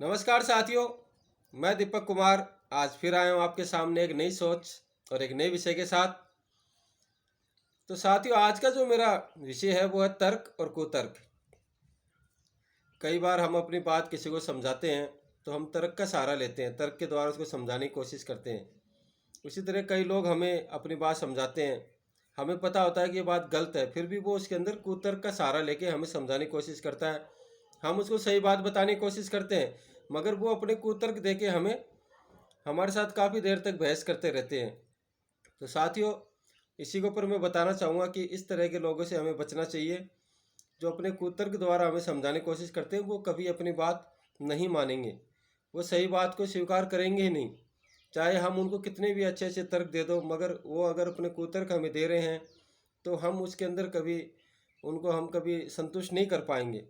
नमस्कार साथियों। मैं दीपक कुमार आज फिर आया हूँ आपके सामने एक नई सोच और एक नए विषय के साथ। तो साथियों, आज का जो मेरा विषय है वो है तर्क और कुतर्क। कई बार हम अपनी बात किसी को समझाते हैं तो हम तर्क का सहारा लेते हैं, तर्क के द्वारा उसको समझाने की कोशिश करते हैं। उसी तरह कई लोग हमें अपनी बात समझाते हैं, हमें पता होता है कि ये बात गलत है, फिर भी वो उसके अंदर कुतर्क का सहारा लेके हमें समझाने की कोशिश करता है। हम उसको सही बात बताने की कोशिश करते हैं, मगर वो अपने कुतर्क देके हमें हमारे साथ काफ़ी देर तक बहस करते रहते हैं। तो साथियों, इसी के ऊपर मैं बताना चाहूँगा कि इस तरह के लोगों से हमें बचना चाहिए। जो अपने कुतर्क द्वारा हमें समझाने की कोशिश करते हैं वो कभी अपनी बात नहीं मानेंगे, वो सही बात को स्वीकार करेंगे ही नहीं। चाहे हम उनको कितने भी अच्छे अच्छे तर्क दे दो, मगर वो अगर अपने कुतर्क हमें दे रहे हैं तो हम उसके अंदर कभी उनको हम कभी संतुष्ट नहीं कर पाएंगे।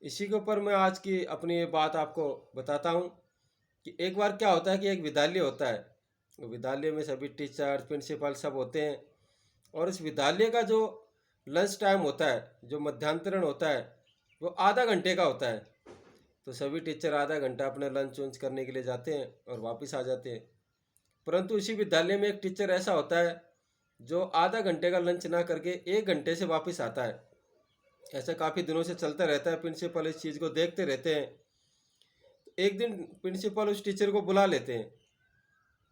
इसी के ऊपर मैं आज की अपनी ये बात आपको बताता हूँ कि एक बार क्या होता है कि एक विद्यालय होता है। तो विद्यालय में सभी टीचर प्रिंसिपल सब होते हैं, और इस विद्यालय का जो लंच टाइम होता है, जो मध्यांतरण होता है, वो आधा घंटे का होता है। तो सभी टीचर आधा घंटा अपने लंच वंच करने के लिए जाते हैं और वापस आ जाते हैं। परंतु इसी विद्यालय में एक टीचर ऐसा होता है जो आधा घंटे का लंच ना करके 1 घंटे से वापस आता है। ऐसा काफ़ी दिनों से चलता रहता है, प्रिंसिपल इस चीज़ को देखते रहते हैं। एक दिन प्रिंसिपल उस टीचर को बुला लेते हैं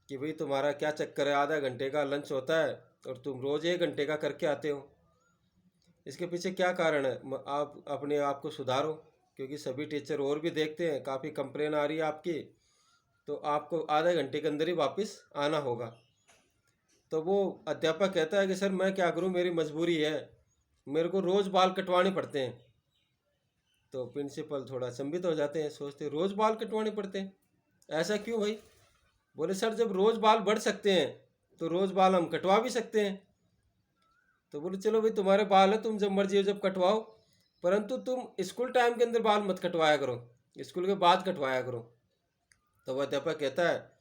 कि भाई तुम्हारा क्या चक्कर है, आधा घंटे का लंच होता है और तुम रोज़ 1 घंटे का करके आते हो। इसके पीछे क्या कारण है? आप अपने आप को सुधारो, क्योंकि सभी टीचर और भी देखते हैं, काफ़ी कंप्लेन आ रही है आपकी, तो आपको आधे घंटे के अंदर ही वापस आना होगा। तो वो अध्यापक कहता है कि सर मैं क्या करूं, मेरी मजबूरी है, मेरे को रोज़ बाल कटवाने पड़ते हैं। तो प्रिंसिपल थोड़ा संबित हो जाते हैं, सोचते रोज़ बाल कटवाने पड़ते हैं, ऐसा क्यों भाई? बोले सर जब रोज़ बाल बढ़ सकते हैं तो रोज़ बाल हम कटवा भी सकते हैं। तो बोले चलो भाई तुम्हारे बाल है, तुम जब मर्जी हो जब कटवाओ, परंतु तुम स्कूल टाइम के अंदर बाल मत कटवाया करो, स्कूल के बाद कटवाया करो। तो वह अध्यापक कहता है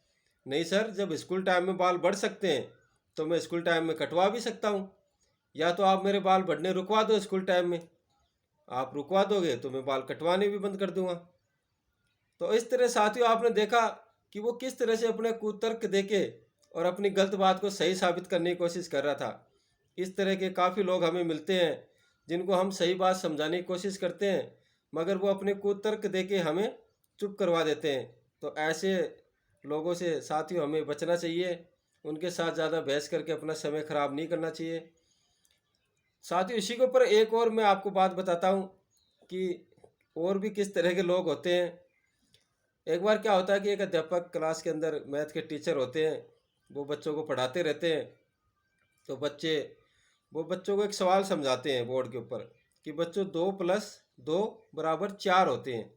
नहीं सर, जब स्कूल टाइम में बाल बढ़ सकते हैं तो मैं स्कूल टाइम में कटवा भी सकता हूँ। या तो आप मेरे बाल बढ़ने रुकवा दो, स्कूल टाइम में आप रुकवा दोगे तो मैं बाल कटवाने भी बंद कर दूंगा। तो इस तरह साथियों आपने देखा कि वो किस तरह से अपने कुतर्क देके और अपनी गलत बात को सही साबित करने की कोशिश कर रहा था। इस तरह के काफ़ी लोग हमें मिलते हैं जिनको हम सही बात समझाने की कोशिश करते हैं, मगर वो अपने कुतर्क देके हमें चुप करवा देते हैं। तो ऐसे लोगों से साथियों हमें बचना चाहिए, उनके साथ ज़्यादा बहस करके अपना समय ख़राब नहीं करना चाहिए। साथियों, इसी के ऊपर एक और मैं आपको बात बताता हूँ कि और भी किस तरह के लोग होते हैं। एक बार क्या होता है कि एक अध्यापक क्लास के अंदर मैथ के टीचर होते हैं, वो बच्चों को पढ़ाते रहते हैं। तो वो बच्चों को एक सवाल समझाते हैं बोर्ड के ऊपर कि बच्चों 2+2=4 होते हैं।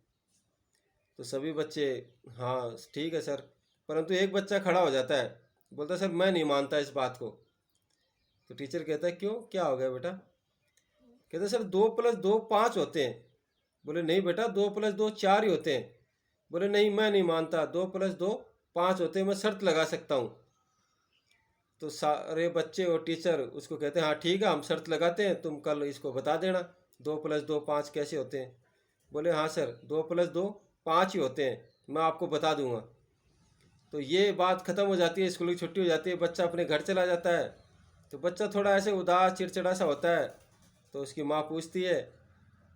तो सभी बच्चे हाँ ठीक है सर, परंतु एक बच्चा खड़ा हो जाता है, बोलता है सर मैं नहीं मानता इस बात को। तो टीचर कहता है क्यों, क्या हो गया बेटा? कहते सर 2+2=5 होते हैं। बोले नहीं बेटा, 2+2=4 ही होते हैं। बोले नहीं मैं नहीं मानता, 2+2=5 होते हैं, मैं शर्त लगा सकता हूँ। तो सारे बच्चे और टीचर उसको कहते हैं हाँ ठीक है, हम शर्त लगाते हैं, तुम कल इसको बता देना 2+2=5 कैसे होते हैं। बोले हाँ सर, 2+2=5 ही होते हैं, मैं आपको बता दूंगा। तो ये बात ख़त्म हो जाती है, स्कूल की छुट्टी हो जाती है, बच्चा अपने घर चला जाता है। तो बच्चा थोड़ा ऐसे उदास चिड़चिड़ा सा होता है। तो उसकी माँ पूछती है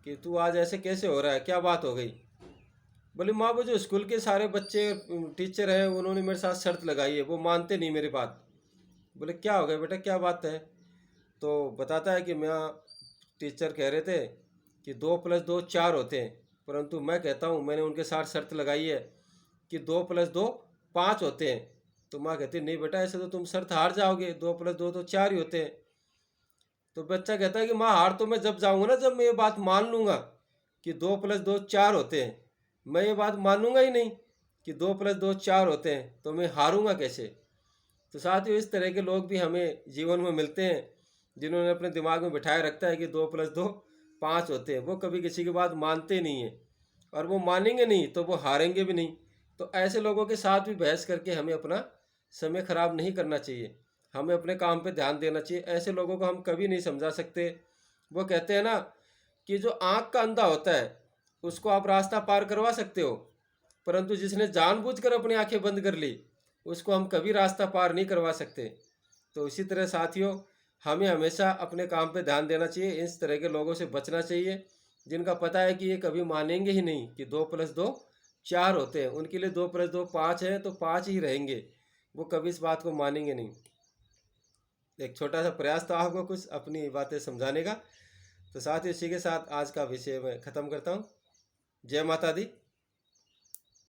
कि तू आज ऐसे कैसे हो रहा है, क्या बात हो गई? बोले माँ, वो जो स्कूल के सारे बच्चे टीचर हैं उन्होंने मेरे साथ शर्त लगाई है, वो मानते नहीं मेरी बात। बोले क्या हो गया बेटा, क्या बात है? तो बताता है कि मैं टीचर कह रहे थे कि 2+2=4 होते हैं, परंतु मैं कहता हूँ मैंने उनके साथ शर्त लगाई है कि 2+2=5 होते हैं। तो माँ कहती नहीं बेटा, ऐसे तो तुम शर्त हार जाओगे, 2+2=4 ही होते हैं। तो बच्चा कहता है कि माँ, हार तो मैं जब जाऊँगा ना, जब मैं ये बात मान लूँगा कि 2+2=4 होते हैं। मैं ये बात मानूंगा ही नहीं कि 2+2=4 होते हैं, तो मैं हारूंगा कैसे? तो साथियों, इस तरह के लोग भी हमें जीवन में मिलते हैं जिन्होंने अपने दिमाग में बिठाए रखता है कि 2+2=5 होते हैं। वो कभी किसी की बात मानते नहीं हैं, और वो मानेंगे नहीं तो वो हारेंगे भी नहीं। तो ऐसे लोगों के साथ भी बहस करके हमें अपना समय खराब नहीं करना चाहिए, हमें अपने काम पे ध्यान देना चाहिए। ऐसे लोगों को हम कभी नहीं समझा सकते। वो कहते हैं ना कि जो आँख का अंधा होता है उसको आप रास्ता पार करवा सकते हो, परंतु जिसने जानबूझकर अपनी आंखें बंद कर ली उसको हम कभी रास्ता पार नहीं करवा सकते। तो इसी तरह साथियों, हमें हमेशा अपने काम पे ध्यान देना चाहिए, इस तरह के लोगों से बचना चाहिए जिनका पता है कि ये कभी मानेंगे ही नहीं कि 2+2 4 होते हैं। उनके लिए 2+2 5 है तो 5 ही रहेंगे, वो कभी इस बात को मानेंगे नहीं। एक छोटा सा प्रयास था आपको कुछ अपनी बातें समझाने का। तो साथ ही इसी के साथ आज का विषय मैं ख़त्म करता हूँ। जय माता दी।